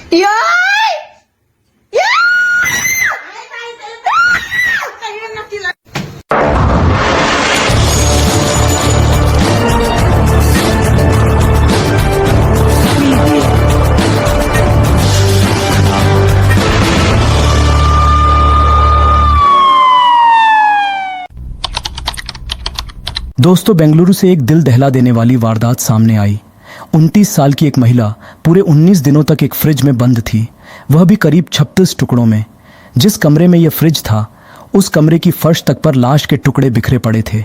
Yoy! दोस्तों, बेंगलुरु से एक दिल दहला देने वाली वारदात सामने आई। 29 साल की एक महिला पूरे 19 दिनों तक एक फ्रिज में बंद थी, वह भी करीब 36 टुकड़ों में। जिस कमरे में यह फ्रिज था, उस कमरे की फर्श तक पर लाश के टुकड़े बिखरे पड़े थे।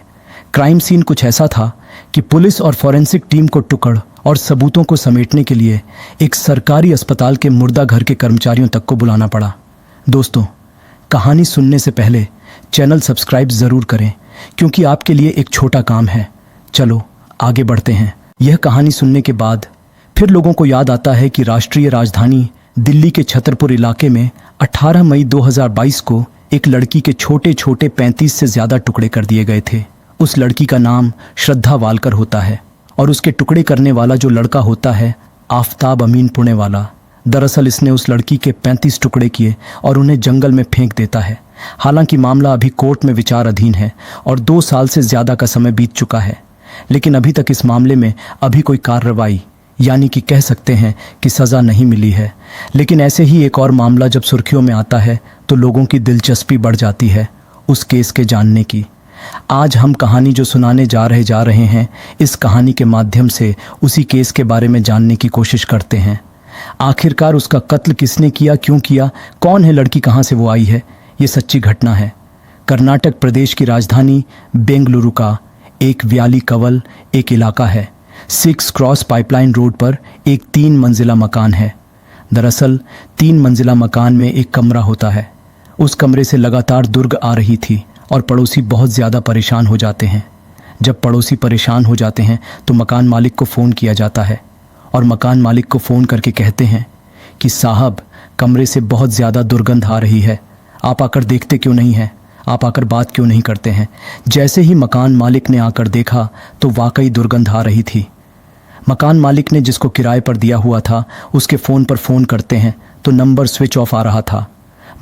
क्राइम सीन कुछ ऐसा था कि पुलिस और फॉरेंसिक टीम को टुकड़ और सबूतों को समेटने के लिए एक सरकारी अस्पताल के मुर्दा घर के कर्मचारियों तक को बुलाना पड़ा। दोस्तों, कहानी सुनने से पहले चैनल सब्सक्राइब जरूर करें, क्योंकि आपके लिए एक छोटा काम है। चलो आगे बढ़ते हैं। यह कहानी सुनने के बाद फिर लोगों को याद आता है कि राष्ट्रीय राजधानी दिल्ली के छतरपुर इलाके में 18 मई 2022 को एक लड़की के छोटे छोटे 35 से ज्यादा टुकड़े कर दिए गए थे। उस लड़की का नाम श्रद्धा वालकर होता है और उसके टुकड़े करने वाला जो लड़का होता है, आफताब अमीन पुणेवाला। दरअसल इसने उस लड़की के 35 टुकड़े किए और उन्हें जंगल में फेंक देता है। हालांकि मामला अभी कोर्ट में विचाराधीन है और 2 साल से ज्यादा का समय बीत चुका है, लेकिन अभी तक इस मामले में अभी कोई कार्रवाई यानी कि कह सकते हैं कि सजा नहीं मिली है। लेकिन ऐसे ही एक और मामला जब सुर्खियों में आता है तो लोगों की दिलचस्पी बढ़ जाती है उस केस के जानने की। आज हम कहानी जो सुनाने जा रहे हैं, इस कहानी के माध्यम से उसी केस के बारे में जानने की कोशिश करते हैं। आखिरकार उसका कत्ल किसने किया, क्यों किया, कौन है लड़की, कहाँ से वो आई है, ये सच्ची घटना है। कर्नाटक प्रदेश की राजधानी बेंगलुरु का एक व्याली कवल एक इलाका है। 6 क्रॉस पाइपलाइन रोड पर एक 3 मंजिला मकान है। दरअसल 3 मंजिला मकान में एक कमरा होता है। उस कमरे से लगातार दुर्ग आ रही थी और पड़ोसी बहुत ज़्यादा परेशान हो जाते हैं। जब पड़ोसी परेशान हो जाते हैं तो मकान मालिक को फ़ोन किया जाता है और मकान मालिक को फ़ोन करके कहते हैं कि साहब, कमरे से बहुत ज़्यादा दुर्गंध आ रही है, आप आकर देखते क्यों नहीं हैं, आप आकर बात क्यों नहीं करते हैं। जैसे ही मकान मालिक ने आकर देखा तो वाकई दुर्गंध आ रही थी। मकान मालिक ने जिसको किराए पर दिया हुआ था उसके फ़ोन पर फ़ोन करते हैं तो नंबर स्विच ऑफ आ रहा था,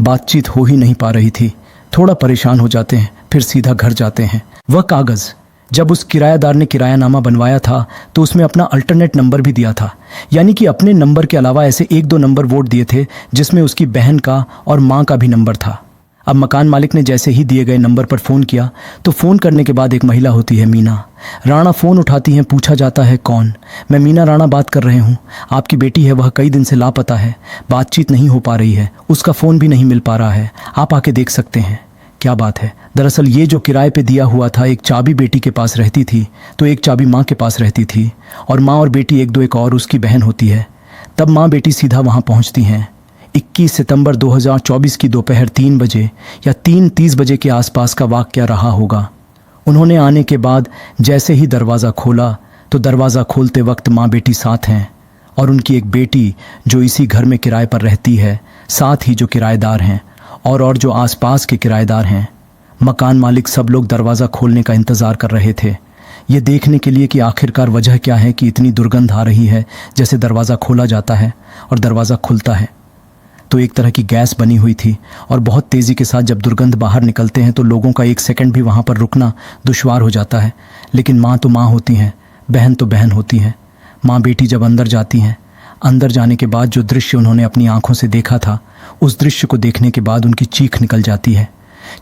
बातचीत हो ही नहीं पा रही थी। थोड़ा परेशान हो जाते हैं, फिर सीधा घर जाते हैं। वह कागज़ जब उस किराएदार ने किरायानामा बनवाया था तो उसमें अपना अल्टरनेट नंबर भी दिया था, यानी कि अपने नंबर के अलावा ऐसे 1-2 नंबर वोट दिए थे जिसमें उसकी बहन का और माँ का भी नंबर था। अब मकान मालिक ने जैसे ही दिए गए नंबर पर फ़ोन किया तो फ़ोन करने के बाद एक महिला होती है, मीना राणा, फ़ोन उठाती हैं। पूछा जाता है, कौन? मैं मीना राणा बात कर रहे हूँ, आपकी बेटी है, वह कई दिन से लापता है, बातचीत नहीं हो पा रही है, उसका फ़ोन भी नहीं मिल पा रहा है, आप आके देख सकते हैं। क्या बात है। दरअसल ये जो किराए पे दिया हुआ था, एक चाबी बेटी के पास रहती थी तो एक चाबी माँ के पास रहती थी, और माँ और बेटी एक और उसकी बहन होती है। तब माँ बेटी सीधा वहाँ पहुँचती हैं। 21 सितंबर 2024 की दोपहर 3 बजे या 3:30 बजे के आसपास का वाक़या रहा होगा। उन्होंने आने के बाद जैसे ही दरवाज़ा खोला तो दरवाज़ा खोलते वक्त माँ बेटी साथ हैं और उनकी एक बेटी जो इसी घर में किराए पर रहती है, साथ ही जो किराएदार हैं और जो आसपास के किराएदार हैं। मकान मालिक सब लोग दरवाज़ा खोलने का इंतज़ार कर रहे थे, ये देखने के लिए कि आखिरकार वजह क्या है कि इतनी दुर्गंध आ रही है। जैसे दरवाज़ा खोला जाता है और दरवाज़ा खुलता है तो एक तरह की गैस बनी हुई थी और बहुत तेज़ी के साथ जब दुर्गंध बाहर निकलते हैं तो लोगों का 1 सेकंड भी वहाँ पर रुकना दुश्वार हो जाता है। लेकिन माँ तो माँ होती हैं, बहन तो बहन होती हैं। माँ बेटी जब अंदर जाती हैं, अंदर जाने के बाद जो दृश्य उन्होंने अपनी आंखों से देखा था, उस दृश्य को देखने के बाद उनकी चीख निकल जाती है।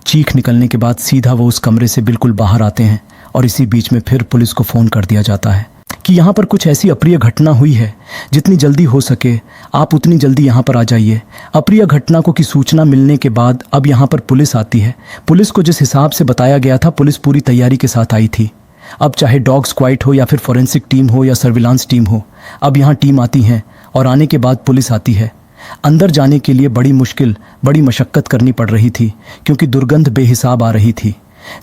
चीख निकलने के बाद सीधा वो उस कमरे से बिल्कुल बाहर आते हैं और इसी बीच में फिर पुलिस को फ़ोन कर दिया जाता है कि यहाँ पर कुछ ऐसी अप्रिय घटना हुई है, जितनी जल्दी हो सके आप उतनी जल्दी यहाँ पर आ जाइए। अप्रिय घटना को की सूचना मिलने के बाद अब यहाँ पर पुलिस आती है। पुलिस को जिस हिसाब से बताया गया था, पुलिस पूरी तैयारी के साथ आई थी। अब चाहे डॉग स्क्वाड हो या फिर फॉरेंसिक टीम हो या सर्विलांस टीम हो, अब यहाँ टीम आती है और आने के बाद पुलिस आती है। अंदर जाने के लिए बड़ी मुश्किल, बड़ी मशक्क़त करनी पड़ रही थी क्योंकि दुर्गंध बेहिसाब आ रही थी।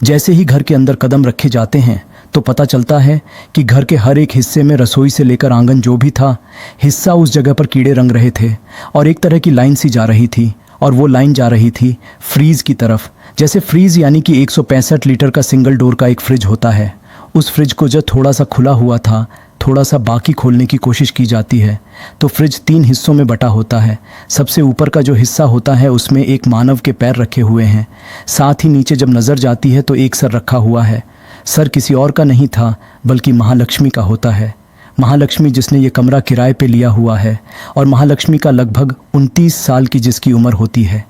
जैसे ही घर के अंदर कदम रखे जाते हैं तो पता चलता है कि घर के हर एक हिस्से में, रसोई से लेकर आंगन जो भी था हिस्सा, उस जगह पर कीड़े रंग रहे थे और एक तरह की लाइन सी जा रही थी और वो लाइन जा रही थी फ्रीज की तरफ। जैसे फ्रीज यानी कि 165 लीटर का सिंगल डोर का एक फ्रिज होता है, उस फ्रिज को जब थोड़ा सा खुला हुआ था थोड़ा सा बाकी खोलने की कोशिश की जाती है तो फ्रिज 3 हिस्सों में बटा होता है। सबसे ऊपर का जो हिस्सा होता है उसमें एक मानव के पैर रखे हुए हैं। साथ ही नीचे जब नज़र जाती है तो एक सर रखा हुआ है। सर किसी और का नहीं था बल्कि महालक्ष्मी का होता है। महालक्ष्मी जिसने ये कमरा किराए पे लिया हुआ है और महालक्ष्मी का लगभग 29 साल की जिसकी उम्र होती है।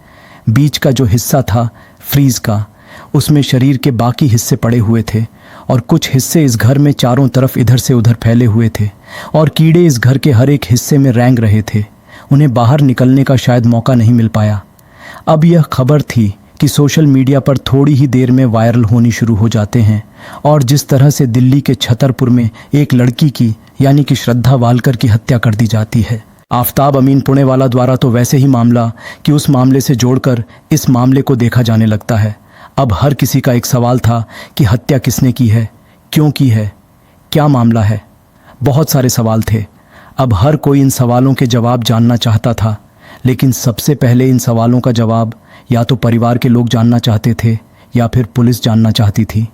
बीच का जो हिस्सा था फ्रीज का, उसमें शरीर के बाकी हिस्से पड़े हुए थे और कुछ हिस्से इस घर में चारों तरफ इधर से उधर फैले हुए थे और कीड़े इस घर के हर एक हिस्से में रेंग रहे थे। उन्हें बाहर निकलने का शायद मौका नहीं मिल पाया। अब यह खबर थी कि सोशल मीडिया पर थोड़ी ही देर में वायरल होनी शुरू हो जाते हैं और जिस तरह से दिल्ली के छतरपुर में एक लड़की की यानी कि श्रद्धा वालकर की हत्या कर दी जाती है। आफताब अमीन पुणेवाला द्वारा तो वैसे ही मामला कि उस मामले से जोड़कर इस मामले को देखा जाने लगता है। अब हर किसी का एक सवाल था कि हत्या किसने की है, क्यों की है, क्या मामला है। बहुत सारे सवाल थे। अब हर कोई इन सवालों के जवाब जानना चाहता था, लेकिन सबसे पहले इन सवालों का जवाब या तो परिवार के लोग जानना चाहते थे या फिर पुलिस जानना चाहती थी।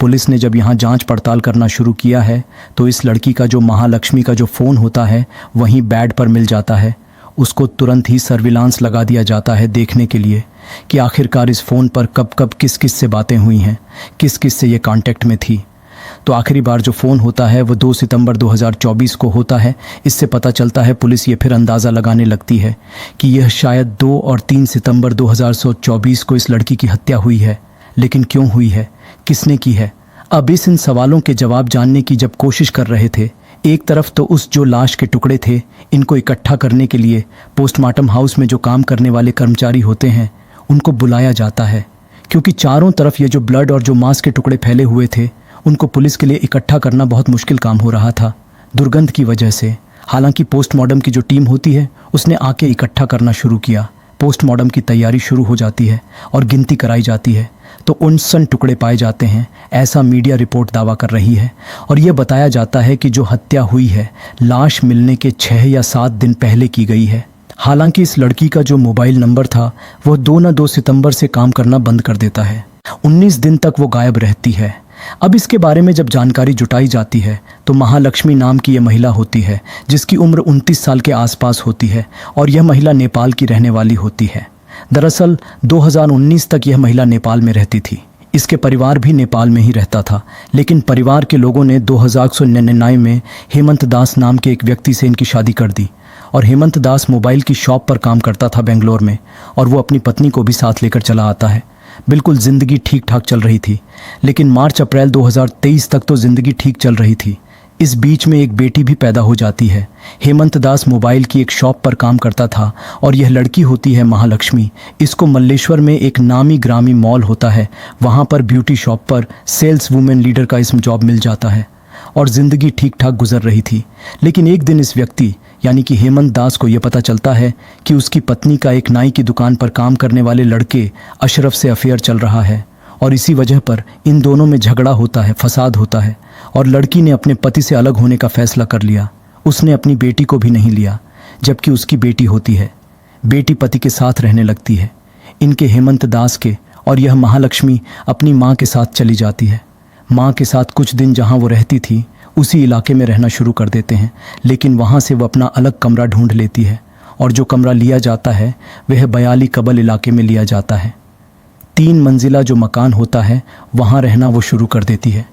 पुलिस ने जब यहाँ जांच पड़ताल करना शुरू किया है तो इस लड़की का जो महालक्ष्मी का जो फ़ोन होता है वहीं बेड पर मिल जाता है। उसको तुरंत ही सर्विलांस लगा दिया जाता है देखने के लिए कि आखिरकार इस फ़ोन पर कब कब किस किस से बातें हुई हैं, किस किस से ये कांटेक्ट में थी। तो आखिरी बार जो फ़ोन होता है वो 2 सितंबर 2024 को होता है। इससे पता चलता है, पुलिस ये फिर अंदाज़ा लगाने लगती है कि यह शायद 2 और 3 सितंबर 2024 को इस लड़की की हत्या हुई है। लेकिन क्यों हुई है, किसने की है? अब इन सवालों के जवाब जानने की जब कोशिश कर रहे थे, एक तरफ तो उस जो लाश के टुकड़े थे इनको इकट्ठा करने के लिए पोस्टमार्टम हाउस में जो काम करने वाले कर्मचारी होते हैं उनको बुलाया जाता है, क्योंकि चारों तरफ ये जो ब्लड और जो मांस के टुकड़े फैले हुए थे उनको पुलिस के लिए इकट्ठा करना बहुत मुश्किल काम हो रहा था दुर्गंध की वजह से। हालांकि पोस्टमार्टम की जो टीम होती है उसने आके इकट्ठा करना शुरू किया। पोस्टमार्टम की तैयारी शुरू हो जाती है और गिनती कराई जाती है तो 59 टुकड़े पाए जाते हैं, ऐसा मीडिया रिपोर्ट दावा कर रही है। और यह बताया जाता है कि जो हत्या हुई है लाश मिलने के 6 या 7 दिन पहले की गई है। हालांकि इस लड़की का जो मोबाइल नंबर था वो 2 सितंबर से काम करना बंद कर देता है। 19 दिन तक वो गायब रहती है। अब इसके बारे में जब जानकारी जुटाई जाती है तो महालक्ष्मी नाम की यह महिला होती है जिसकी उम्र 29 साल के आसपास होती है और यह महिला नेपाल की रहने वाली होती है। दरअसल 2019 तक यह महिला नेपाल में रहती थी। इसके परिवार भी नेपाल में ही रहता था, लेकिन परिवार के लोगों ने 2099 में हेमंत दास नाम के एक व्यक्ति से इनकी शादी कर दी और हेमंत दास मोबाइल की शॉप पर काम करता था बेंगलोर में और वो अपनी पत्नी को भी साथ लेकर चला आता है। बिल्कुल ज़िंदगी ठीक ठाक चल रही थी, लेकिन मार्च अप्रैल 2023 तक तो ज़िंदगी ठीक चल रही थी। इस बीच में एक बेटी भी पैदा हो जाती है। हेमंत दास मोबाइल की एक शॉप पर काम करता था और यह लड़की होती है महालक्ष्मी। इसको मल्लेश्वर में एक नामी ग्रामी मॉल होता है, वहाँ पर ब्यूटी शॉप पर सेल्स वुमेन लीडर का इसमें जॉब मिल जाता है और ज़िंदगी ठीक ठाक गुजर रही थी। लेकिन एक दिन इस व्यक्ति यानी कि हेमंत दास को यह पता चलता है कि उसकी पत्नी का एक नाई की दुकान पर काम करने वाले लड़के अशरफ से अफेयर चल रहा है और इसी वजह पर इन दोनों में झगड़ा होता है, फसाद होता है और लड़की ने अपने पति से अलग होने का फैसला कर लिया। उसने अपनी बेटी को भी नहीं लिया, जबकि उसकी बेटी होती है। बेटी पति के साथ रहने लगती है। इनके हेमंत दास के और यह महालक्ष्मी अपनी माँ के साथ चली जाती है। माँ के साथ कुछ दिन जहाँ वो रहती थी उसी इलाके में रहना शुरू कर देते हैं, लेकिन वहाँ से वो अपना अलग कमरा ढूंढ लेती है और जो कमरा लिया जाता है वह बयाली कबल इलाके में लिया जाता है। 3 मंजिला जो मकान होता है वहाँ रहना वो शुरू कर देती है।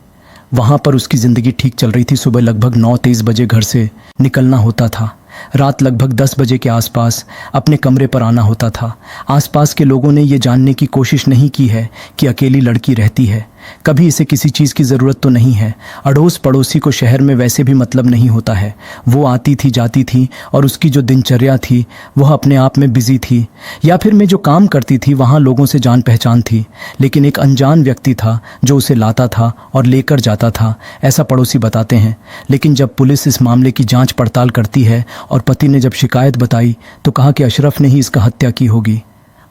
वहाँ पर उसकी ज़िंदगी ठीक चल रही थी। सुबह लगभग 9-23 बजे घर से निकलना होता था। रात लगभग 10 बजे के आसपास अपने कमरे पर आना होता था। आसपास के लोगों ने ये जानने की कोशिश नहीं की है कि अकेली लड़की रहती है, कभी इसे किसी चीज़ की ज़रूरत तो नहीं है। अड़ोस पड़ोसी को शहर में वैसे भी मतलब नहीं होता है। वो आती थी जाती थी और उसकी जो दिनचर्या थी वह अपने आप में बिजी थी, या फिर मैं जो काम करती थी वहाँ लोगों से जान पहचान थी, लेकिन एक अनजान व्यक्ति था जो उसे लाता था और लेकर जाता था, ऐसा पड़ोसी बताते हैं। लेकिन जब पुलिस इस मामले की जाँच पड़ताल करती है और पति ने जब शिकायत बताई तो कहा कि अशरफ ने ही इसका हत्या की होगी,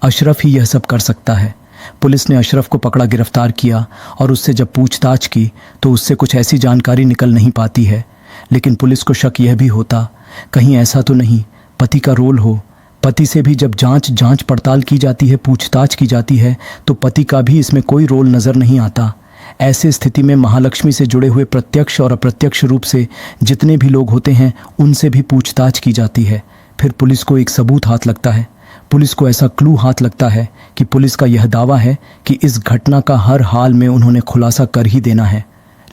अशरफ ही यह सब कर सकता है। पुलिस ने अशरफ को पकड़ा, गिरफ्तार किया और उससे जब पूछताछ की तो उससे कुछ ऐसी जानकारी निकल नहीं पाती है। लेकिन पुलिस को शक यह भी होता कहीं ऐसा तो नहीं पति का रोल हो। पति से भी जब जांच पड़ताल की जाती है, पूछताछ की जाती है तो पति का भी इसमें कोई रोल नज़र नहीं आता। ऐसे स्थिति में महालक्ष्मी से जुड़े हुए प्रत्यक्ष और अप्रत्यक्ष रूप से जितने भी लोग होते हैं उनसे भी पूछताछ की जाती है। फिर पुलिस को एक सबूत हाथ लगता है। पुलिस को ऐसा क्लू हाथ लगता है कि पुलिस का यह दावा है कि इस घटना का हर हाल में उन्होंने खुलासा कर ही देना है।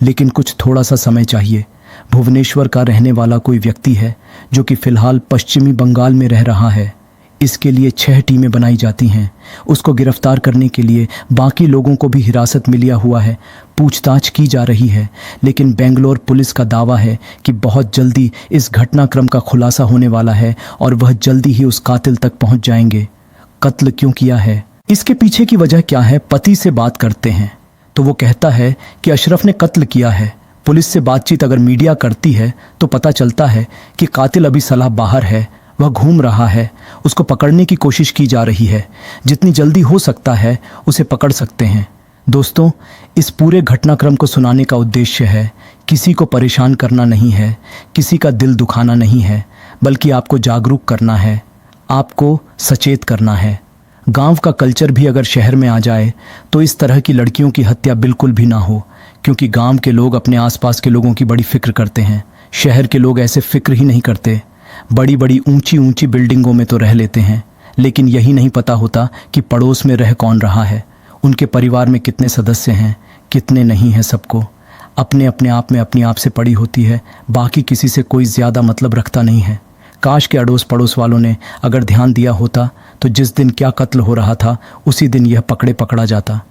लेकिन कुछ थोड़ा सा समय चाहिए। भुवनेश्वर का रहने वाला कोई व्यक्ति है जो कि फिलहाल पश्चिमी बंगाल में रह रहा है। इसके लिए 6 टीमें बनाई जाती हैं। उसको गिरफ्तार करने के लिए बाकी लोगों को भी हिरासत में लिया हुआ है। पूछताछ की जा रही है। लेकिन बेंगलोर पुलिस का दावा है कि बहुत जल्दी इस घटनाक्रम का खुलासा होने वाला है और वह जल्दी ही उस कातिल तक पहुंच जाएंगे। कत्ल क्यों किया है, इसके पीछे की वजह क्या है? पति से बात करते हैं तो वो कहता है कि अशरफ ने कत्ल किया है। पुलिस से बातचीत अगर मीडिया करती है तो पता चलता है कि कातिल अभी सलाह बाहर है, वह घूम रहा है। उसको पकड़ने की कोशिश की जा रही है। जितनी जल्दी हो सकता है उसे पकड़ सकते हैं। दोस्तों, इस पूरे घटनाक्रम को सुनाने का उद्देश्य है किसी को परेशान करना नहीं है, किसी का दिल दुखाना नहीं है, बल्कि आपको जागरूक करना है, आपको सचेत करना है। गांव का कल्चर भी अगर शहर में आ जाए तो इस तरह की लड़कियों की हत्या बिल्कुल भी ना हो, क्योंकि गांव के लोग अपने आसपास के लोगों की बड़ी फिक्र करते हैं। शहर के लोग ऐसे फिक्र ही नहीं करते। बड़ी बड़ी ऊंची ऊंची बिल्डिंगों में तो रह लेते हैं, लेकिन यही नहीं पता होता कि पड़ोस में रह कौन रहा है, उनके परिवार में कितने सदस्य हैं, कितने नहीं हैं। सबको अपने अपने आप में अपनी आप से पड़ी होती है, बाकी किसी से कोई ज़्यादा मतलब रखता नहीं है। काश के अड़ोस पड़ोस वालों ने अगर ध्यान दिया होता तो जिस दिन क्या कत्ल हो रहा था उसी दिन यह पकड़ा जाता।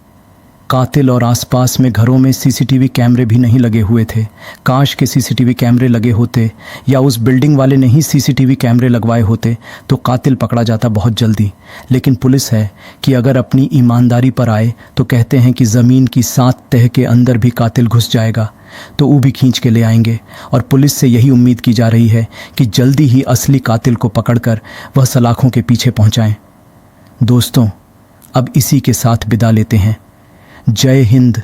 कातिल और आसपास में घरों में सीसीटीवी कैमरे भी नहीं लगे हुए थे। काश के सीसीटीवी कैमरे लगे होते या उस बिल्डिंग वाले ने ही सीसीटीवी कैमरे लगवाए होते तो कातिल पकड़ा जाता बहुत जल्दी। लेकिन पुलिस है कि अगर अपनी ईमानदारी पर आए तो कहते हैं कि ज़मीन की 7 तह के अंदर भी कातिल घुस जाएगा तो वो भी खींच के ले आएंगे। और पुलिस से यही उम्मीद की जा रही है कि जल्दी ही असली कातिल को पकड़कर वह सलाखों के पीछे पहुंचाएं। दोस्तों, अब इसी के साथ विदा लेते हैं। जय हिंद,